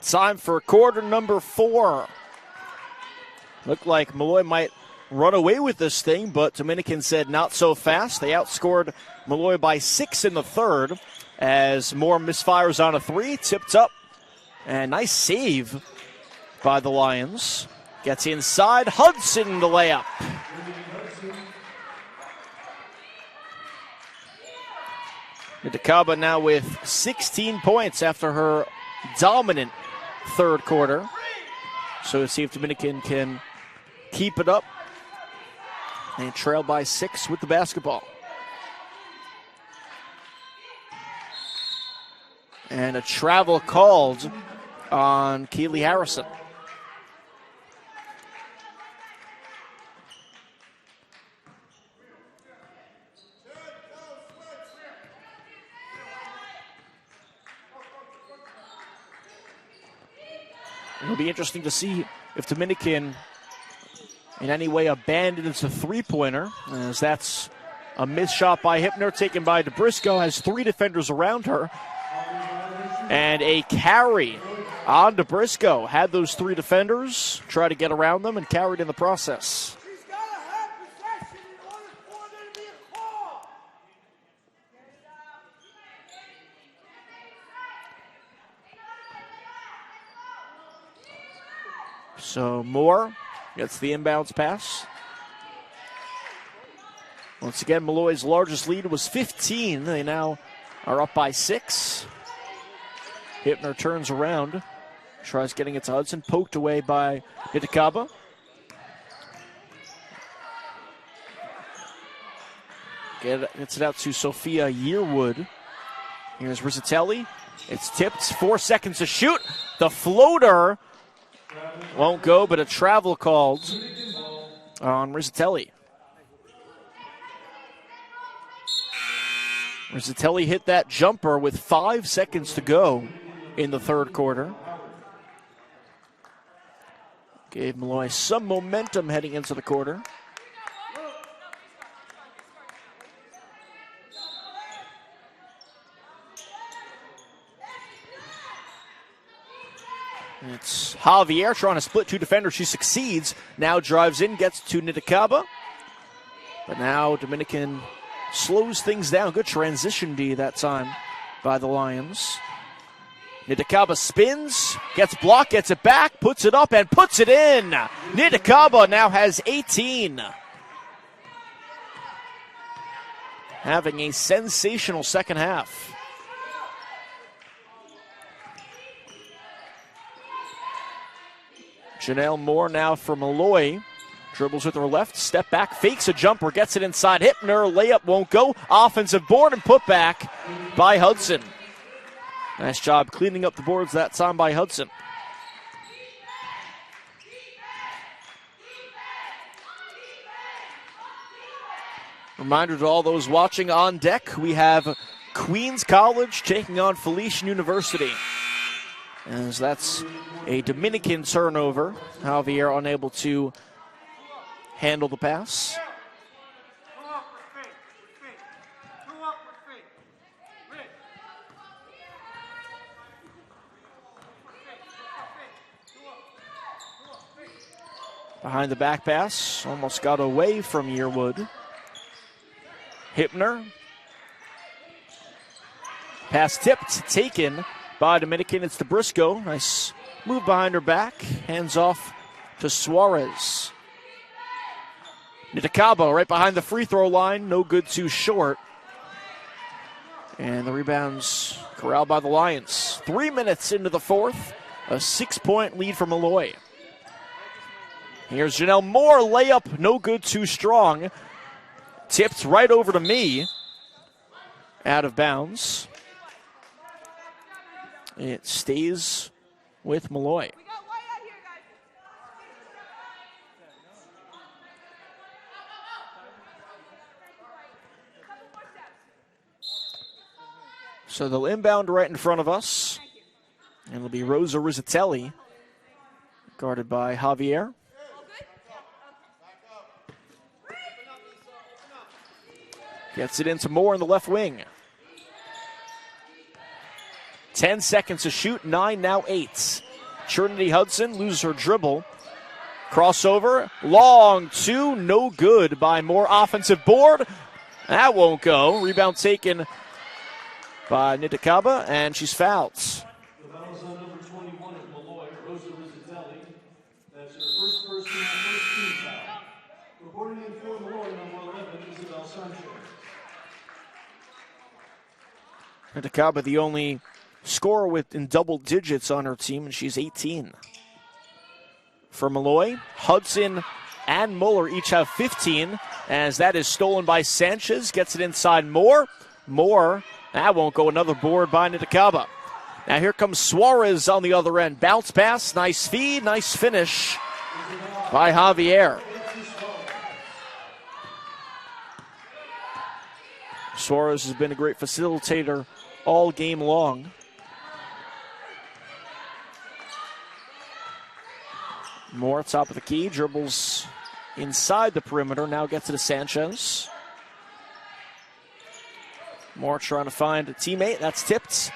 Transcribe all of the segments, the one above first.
Time for quarter number 4. Looked like Malloy might run away with this thing, but Dominican said not so fast. They outscored Malloy by 6 in the third as Moore misfires on a 3, tipped up, and nice save by the Lions. Gets inside, Hudson the layup. Nitakaba now with 16 points after her dominant third quarter. So let's see if Dominican can keep it up and trail by 6 with the basketball. And a travel called on Keely Harrison. It'll be interesting to see if Dominican in any way abandons a three-pointer, as that's a missed shot by Hypner, taken by DeBrisco, has 3 defenders around her. And a carry on DeBrisco. Had those 3 defenders, try to get around them, and carried in the process. So Moore gets the inbounds pass. Once again, Malloy's largest lead was 15. They now are up by 6. Hypner turns around, tries getting it to Hudson, poked away by Nitakaba. Gets it out to Sophia Yearwood. Here's Rizzatelli. It's tipped, 4 seconds to shoot. The floater won't go, but a travel called on Rizzatelli. Rizzatelli hit that jumper with 5 seconds to go in the third quarter. Gave Malloy some momentum heading into the quarter. It's Javier trying to split 2 defenders. She succeeds. Now drives in, gets to Nitakaba. But now Dominican slows things down. Good transition D that time by the Lions. Nitakaba spins, gets blocked, gets it back, puts it up, and puts it in. Nitakaba now has 18. Having a sensational second half. Janelle Moore now for Malloy. Dribbles with her left, step back, fakes a jumper, gets it inside. Hypner, layup won't go. Offensive board and put back by Hudson. Nice job cleaning up the boards that time by Hudson. Reminder to all those watching on deck, we have Queens College taking on Felician University. As that's a Dominican turnover. Javier unable to handle the pass. Behind the back pass, almost got away from Yearwood. Hypner. Pass tipped, taken by Dominican. It's DeBrisco. Nice move behind her back. Hands off to Suarez. Nitakaba right behind the free throw line. No good, too short. And the rebounds corralled by the Lions. 3 minutes into the fourth. A 6-point lead for Malloy. Here's Janelle Moore. Layup, no good, too strong. Tipped right over to me. Out of bounds. It stays with Malloy. So they'll inbound right in front of us. And it'll be Rosa Rizzatelli, guarded by Javier. Gets it into Moore in the left wing. 10 seconds to shoot, 9, now 8. Trinity Hudson loses her dribble. Crossover, long two, no good by Moore. Offensive board, that won't go. Rebound taken by Nitakaba, and she's fouled. The foul is on number 21 of Malloy, Rosa Rizzatelli. That's her first personal first team foul. Reporting in for Malloy, number 11, Isabel Sanchez. Nitakaba, the only scorer in double digits on her team, and she's 18. For Malloy, Hudson and Muller each have 15, as that is stolen by Sanchez. Gets it inside Moore. Moore, that won't go. Another board by Nitakaba. Now here comes Suarez on the other end. Bounce pass, nice feed, nice finish by Javier. Suarez has been a great facilitator all game long. Moore, top of the key, dribbles inside the perimeter, now gets it to Sanchez. Moore trying to find a teammate, that's tipped.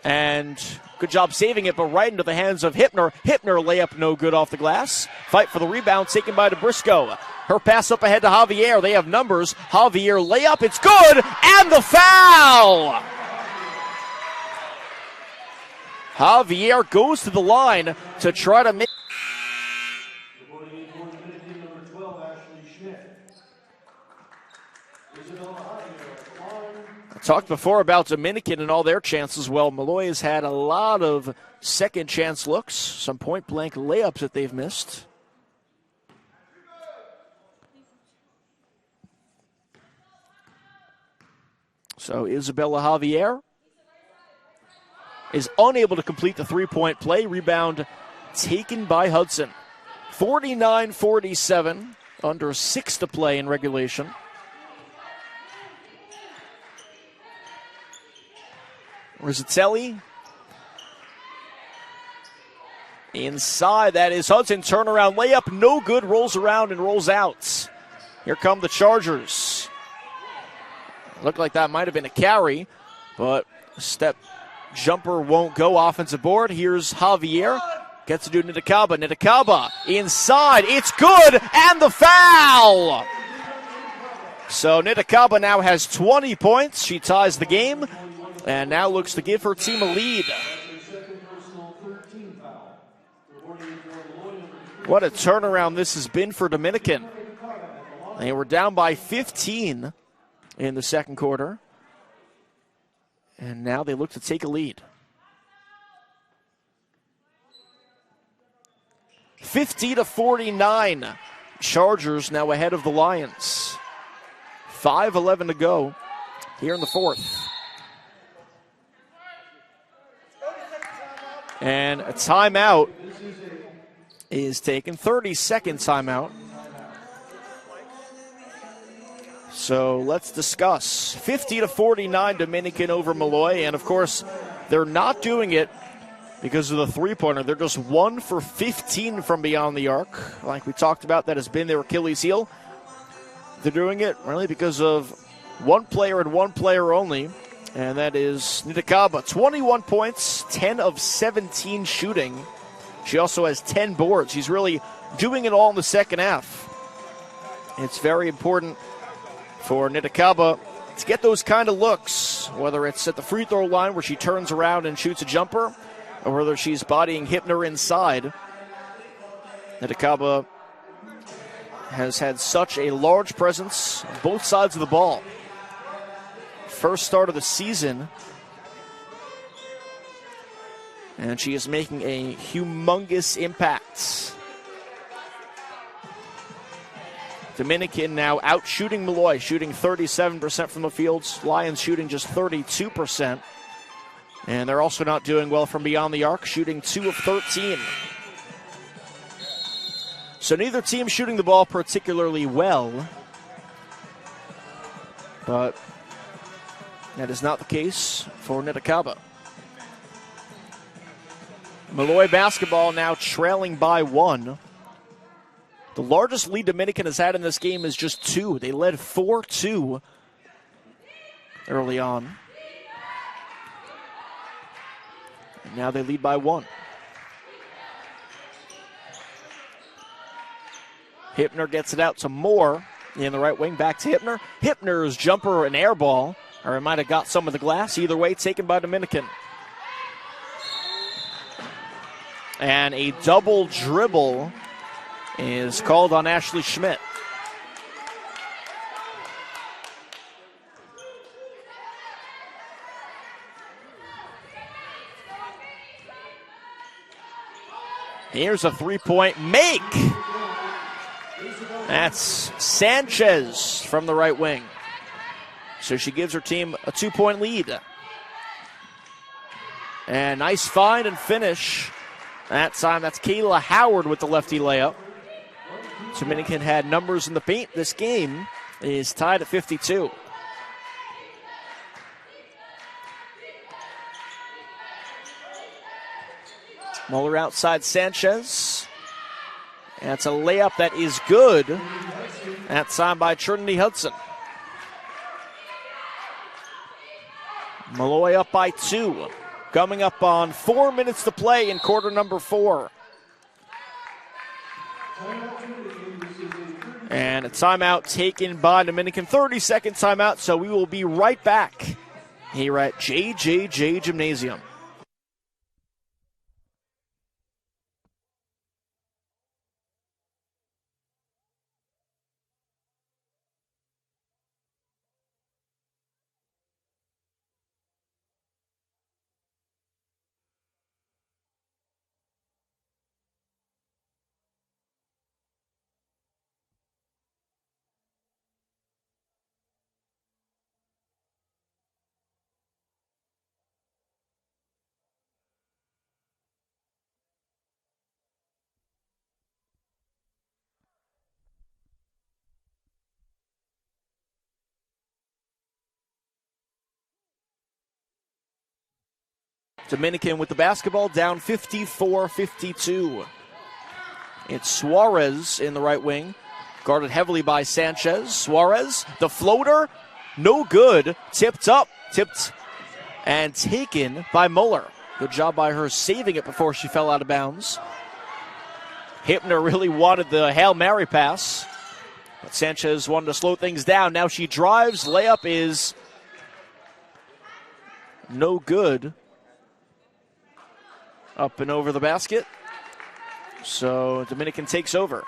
And good job saving it, but right into the hands of Hippner. Hippner layup no good off the glass. Fight for the rebound taken by DeBrisco. Her pass up ahead to Javier, they have numbers. Javier layup, it's good, and the foul! Javier goes to the line to try to make... Talked before about Dominican and all their chances. Well, Malloy has had a lot of second chance looks, some point blank layups that they've missed. So Isabella Javier is unable to complete the three-point play. Rebound taken by Hudson. 49-47, under 6 to play in regulation. Rizzatelli inside, that is Hudson, turnaround layup, no good, rolls around and rolls out. Here come the Chargers. Looked like that might have been a carry, but step jumper won't go. Offensive board, here's Javier, gets to do Nitakaba. Nitakaba inside, it's good, and the foul! So Nitakaba now has 20 points, she ties the game, and now looks to give her team a lead. What a turnaround this has been for Dominican. They were down by 15 in the second quarter, and now they look to take a lead. 50-49. Chargers now ahead of the Lions. 5:11 to go here in the fourth. And a timeout is taken, 30-second timeout. So let's discuss. 50-49 Dominican over Malloy, and of course, they're not doing it because of the three-pointer. They're just 1 for 15 from beyond the arc. Like we talked about, that has been their Achilles heel. They're doing it really because of one player and one player only, and that is Nitakaba. 21 points, 10 of 17 shooting. She also has 10 boards. She's really doing it all in the second half. It's very important for Nitakaba to get those kind of looks, whether it's at the free throw line where she turns around and shoots a jumper, or whether she's bodying Hippner inside. Nitakaba has had such a large presence on both sides of the ball. First start of the season, and she is making a humongous impact. Dominican now out shooting Malloy, shooting 37% from the field. Lions shooting just 32%. And they're also not doing well from beyond the arc, shooting 2 of 13. So neither team shooting the ball particularly well, but that is not the case for Nitakaba. Malloy basketball now trailing by 1. The largest lead Dominican has had in this game is just 2. They led 4-2 early on. And now they lead by 1. Hippner gets it out to Moore in the right wing. Back to Hippner. Hippner's jumper, an air ball, or it might have got some of the glass. Either way, taken by Dominican. And a double dribble is called on Ashley Schmidt. Here's a three-point make. That's Sanchez from the right wing. So she gives her team a 2-point lead. And nice find and finish. That time, that's Kayla Howard with the lefty layup. Dominican had numbers in the paint. This game is tied at 52. Muller outside Sanchez. That's a layup that is good. That's signed by Trinity Hudson. Malloy up by 2. Coming up on 4 minutes to play in quarter number 4. And a timeout taken by Dominican. 30-second timeout, so we will be right back here at JJJ Gymnasium. Dominican with the basketball, down 54-52. It's Suarez in the right wing, guarded heavily by Sanchez. Suarez, the floater, no good. Tipped and taken by Muller. Good job by her saving it before she fell out of bounds. Hippner really wanted the Hail Mary pass, but Sanchez wanted to slow things down. Now she drives. Layup is no good. Up and over the basket. So Dominican takes over.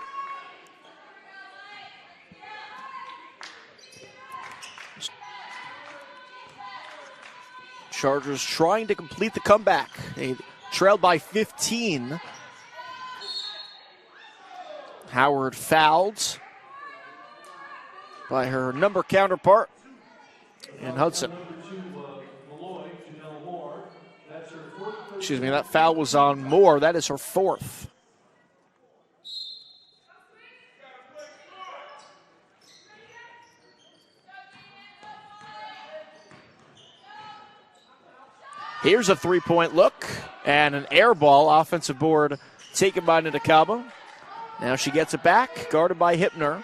Chargers trying to complete the comeback. They trailed by 15. Howard fouled by her number counterpart in Hudson. Excuse me, that foul was on Moore. That is her 4th. Here's a three-point look and an air ball. Offensive board taken by Nitakaba. Now she gets it back, guarded by Hippner.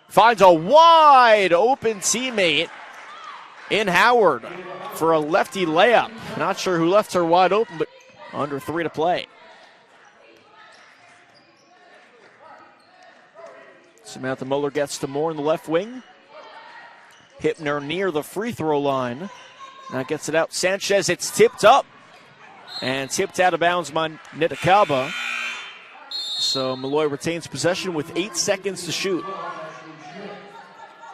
Finds a wide open teammate in Howard for a lefty layup. Not sure who left her wide open, but under 3 to play. Samantha Muller gets to Moore in the left wing. Hippner near the free throw line. Now gets it out. Sanchez, it's tipped up. And tipped out of bounds by Nitakaba. So Malloy retains possession with 8 seconds to shoot.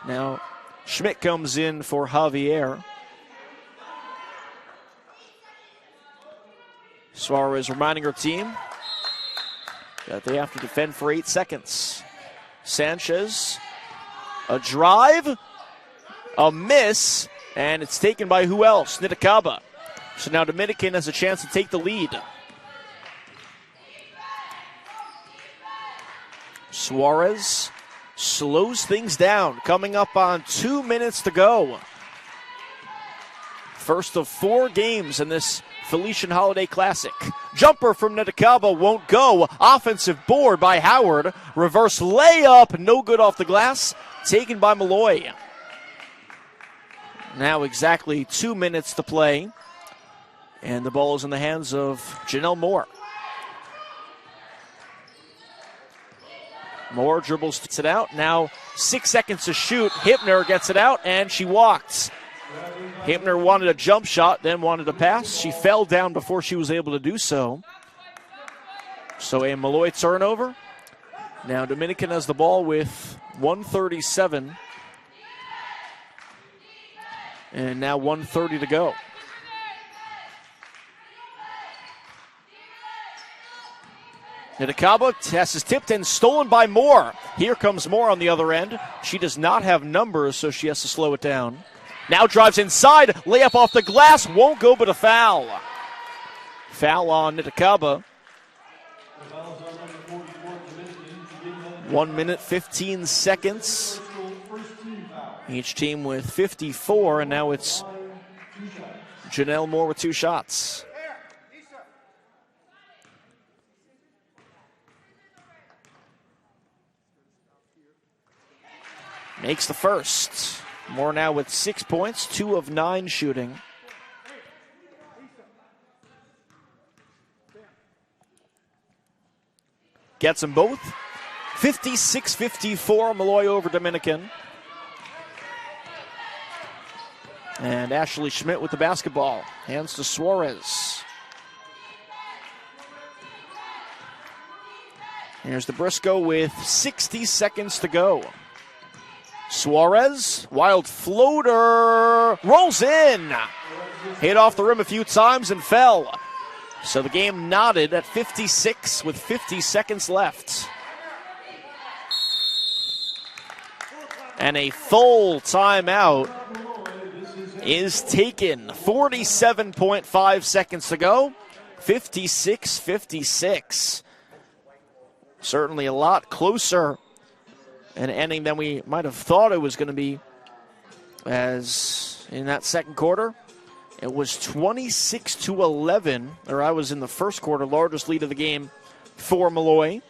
Now Schmidt comes in for Javier. Suarez reminding her team that they have to defend for 8 seconds. Sanchez, a drive, a miss, and it's taken by who else? Nitakaba. So now Dominican has a chance to take the lead. Suarez slows things down, coming up on 2 minutes to go. First of 4 games in this Felician Holiday Classic. Jumper from Nitakaba won't go. Offensive board by Howard. Reverse layup, no good off the glass. Taken by Malloy. Now exactly 2 minutes to play. And the ball is in the hands of Janelle Moore. Moore dribbles it out. Now 6 seconds to shoot. Hipner gets it out, and she walked. Hipner wanted a jump shot, then wanted a pass. She fell down before she was able to do so. So a Malloy turnover. Now Dominican has the ball with 1:37. And now 1:30 to go. Nitakaba test is tipped and stolen by Moore. Here comes Moore on the other end. She does not have numbers, so she has to slow it down. Now drives inside, layup off the glass, won't go but a foul. Foul on Nitakaba. 1 minute, 15 seconds. Each team with 54, and now it's Janelle Moore with 2 shots. Makes the first. Moore now with 6 points, 2 of 9 shooting. Gets them both. 56-54, Malloy over Dominican. And Ashley Schmidt with the basketball. Hands to Suarez. Here's the Briscoe with 60 seconds to go. Suarez, wild floater, rolls in. Hit off the rim a few times and fell. So the game knotted at 56 with 50 seconds left. And a full timeout is taken. 47.5 seconds to go. 56-56. Certainly a lot closer an ending than we might have thought it was going to be, as in that second quarter it was 26-11, or I was in the first quarter, largest lead of the game for Malloy.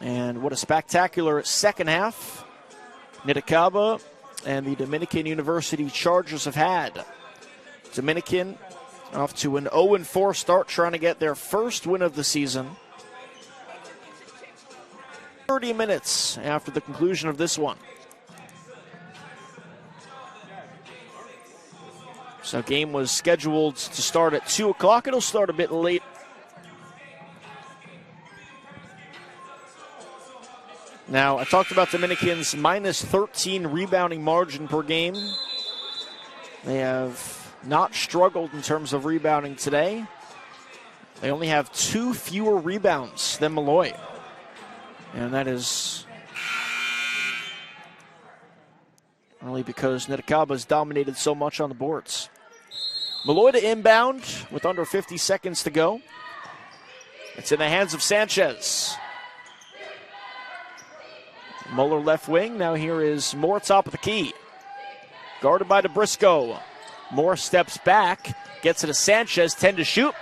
And what a spectacular second half Nitakaba and the Dominican University Chargers have had. Dominican off to an 0-4 start, trying to get their first win of the season. 30 minutes after the conclusion of this one. So game was scheduled to start at 2 o'clock. It'll start a bit late. Now, I talked about Dominican's minus 13 rebounding margin per game. They have not struggled in terms of rebounding today. They only have 2 fewer rebounds than Malloy. And that is only because Nitakaba has dominated so much on the boards. Malloy to inbound with under 50 seconds to go. It's in the hands of Sanchez. Muller left wing. Now here is Moore top of the key. Guarded by DeBriscoe. Moore steps back. Gets it to Sanchez. 10 to shoot.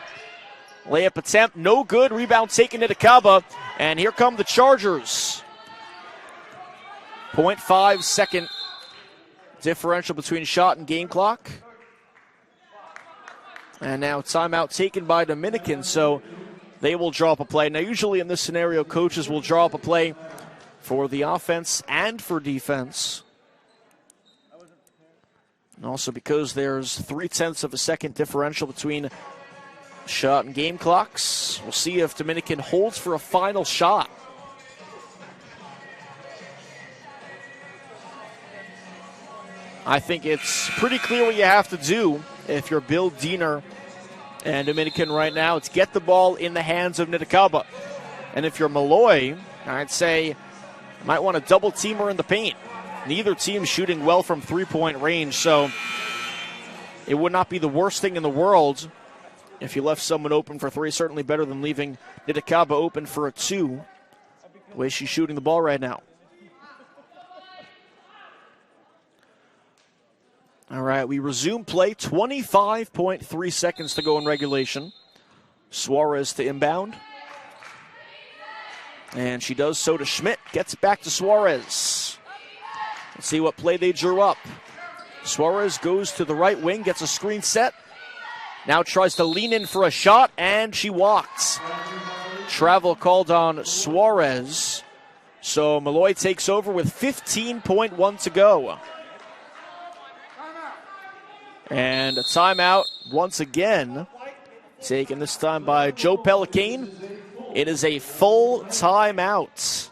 Layup attempt. No good. Rebound taken to Nitakaba. And here come the Chargers. 0.5 second differential between shot and game clock. And now timeout taken by Dominican. So they will draw up a play. Now usually in this scenario, coaches will draw up a play for the offense and for defense. And also because there's 0.3 of a second differential between shot and game clocks. We'll see if Dominican holds for a final shot. I think it's pretty clear what you have to do if you're Bill Diener and Dominican right now. It's get the ball in the hands of Nitakaba. And if you're Malloy, I'd say you might want to double team her in the paint. Neither team shooting well from three-point range, so it would not be the worst thing in the world if you left someone open for 3. Certainly better than leaving Nitakaba open for a 2, the way she's shooting the ball right now. All right, we resume play. 25.3 seconds to go in regulation. Suarez to inbound. And she does so to Schmidt. Gets it back to Suarez. Let's see what play they drew up. Suarez goes to the right wing, gets a screen set. Now tries to lean in for a shot, and she walks. Travel called on Suarez. So Malloy takes over with 15.1 to go. And a timeout once again, taken this time by Joe Pellicane. It is a full timeout.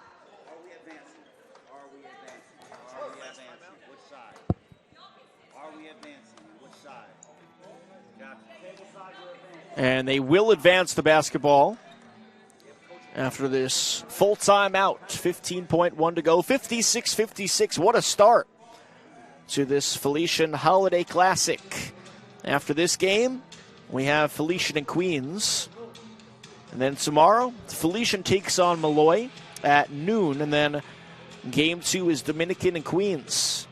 And they will advance the basketball after this full timeout. 15.1 to go, 56-56. What a start to this Felician Holiday Classic. After this game, we have Felician and Queens. And then tomorrow, Felician takes on Malloy at noon. And then game 2 is Dominican and Queens.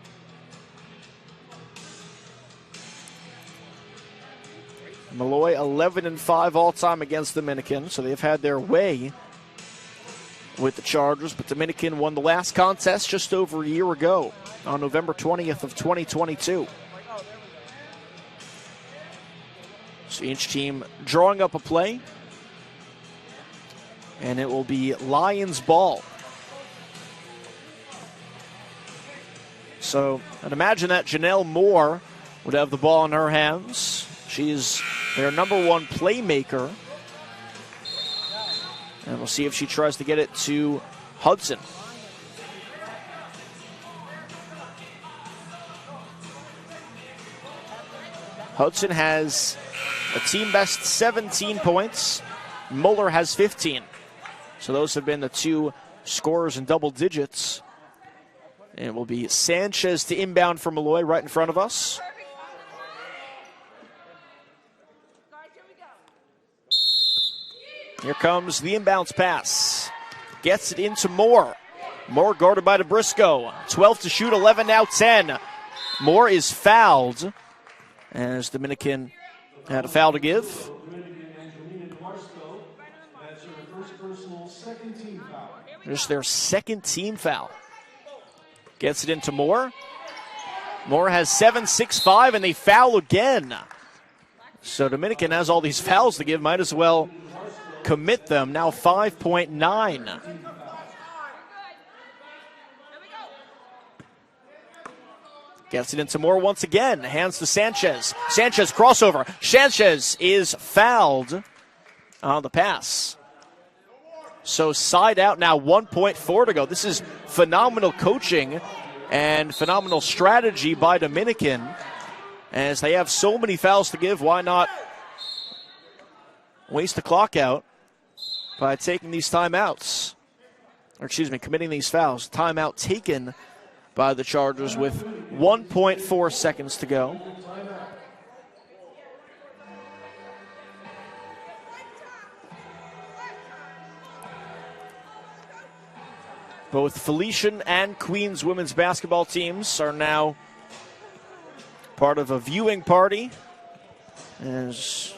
Malloy 11-5 all-time against Dominican, so they've had their way with the Chargers, but Dominican won the last contest just over a year ago on November 20th of 2022. So each team drawing up a play, and it will be Lions ball. So I'd imagine that Janelle Moore would have the ball in her hands. She's their number one playmaker. And we'll see if she tries to get it to Hudson. Hudson has a team best 17 points. Muller has 15. So those have been the two scorers in double digits. And it will be Sanchez to inbound for Malloy right in front of us. Here comes the inbounds pass. Gets it into Moore. Moore guarded by DeBrisco. 12 to shoot, 11 now 10. Moore is fouled as Dominican had a foul to give. Just their second team foul. Gets it into Moore. Moore has 7, 6, 5, and they foul again. So Dominican has all these fouls to give. Might as well commit them. Now 5.9. Gets it into Moore once again. Hands to Sanchez. Sanchez crossover. Sanchez is fouled on the pass. So side out now, 1.4 to go. This is phenomenal coaching and phenomenal strategy by Dominican. As they have so many fouls to give, why not waste the clock out by taking these timeouts? Or excuse me, committing these fouls. Timeout taken by the Chargers with 1.4 seconds to go. Both Felician and Queens women's basketball teams are now part of a viewing party as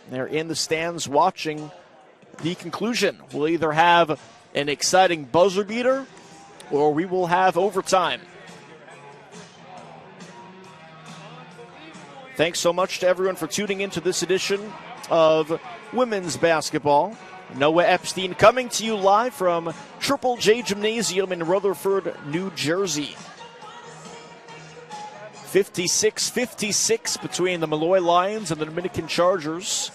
they're in the stands watching the conclusion. We'll either have an exciting buzzer beater or we will have overtime. Thanks so much to everyone for tuning into this edition of women's basketball. Noah Epstein coming to you live from Triple J Gymnasium in Rutherford, New Jersey. 56-56 between the Malloy Lions and the Dominican Chargers.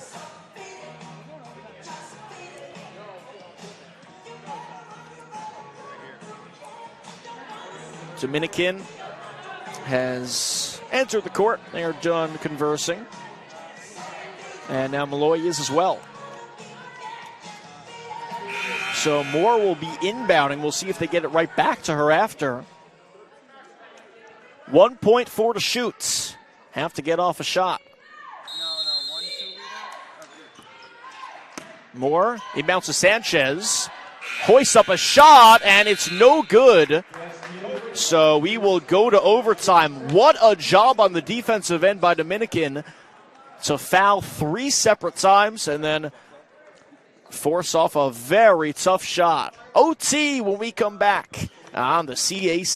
Dominican has entered the court. They are done conversing. And now Malloy is as well. So Moore will be inbounding. We'll see if they get it right back to her after. 1.4 to shoot. Have to get off a shot. Moore, inbounds to Sanchez. Hoists up a shot, and it's no good. So we will go to overtime. What a job on the defensive end by Dominican to foul 3 separate times and then force off a very tough shot. OT when we come back on the CAC.